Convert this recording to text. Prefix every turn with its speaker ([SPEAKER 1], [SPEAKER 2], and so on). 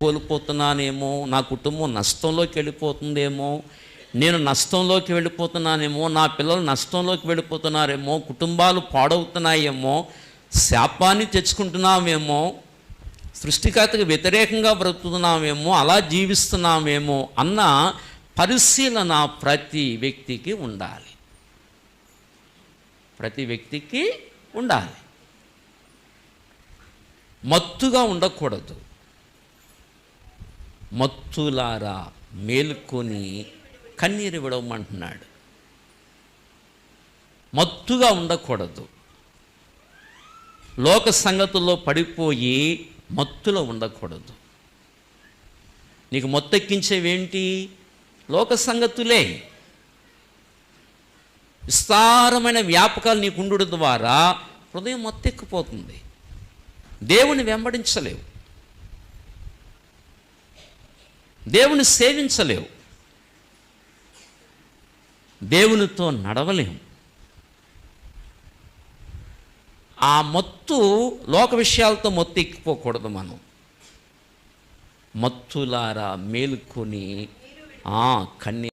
[SPEAKER 1] కోల్పోతున్నానేమో, నా కుటుంబం నష్టంలోకి వెళ్ళిపోతుందేమో, నేను నష్టంలోకి వెళ్ళిపోతున్నానేమో, నా పిల్లలు నష్టంలోకి వెళ్ళిపోతున్నారేమో, కుటుంబాలు పాడవుతున్నాయేమో, శాపాన్ని తెచ్చుకుంటున్నామేమో, సృష్టికర్తకు వ్యతిరేకంగా బ్రతుకుతున్నామేమో, అలా జీవిస్తున్నామేమో అన్న పరిశీలన ప్రతి వ్యక్తికి ఉండాలి. ప్రతి వ్యక్తికి ఉండాలి. మత్తుగా ఉండకూడదు. మత్తులారా మేలుకొని కన్నీరు విడవమంటున్నాడు. మత్తుగా ఉండకూడదు. లోక సంగతుల్లో పడిపోయి మత్తులో ఉండకూడదు. నీకు మత్తెక్కించేవేంటి? లోక సంగతులే. విస్తారమైన వ్యాపకాలు నీకు ఉండడం ద్వారా హృదయం మత్తెక్కిపోతుంది. దేవుని వెంబడించలేవు, దేవుని సేవించలేవు, దేవునితో నడవలేము. ఆ మత్తు లోక విషయాలతో మత్తు ఎక్కిపోకూడదు. మనం మత్తులారా మేలుకొని కన్నీరు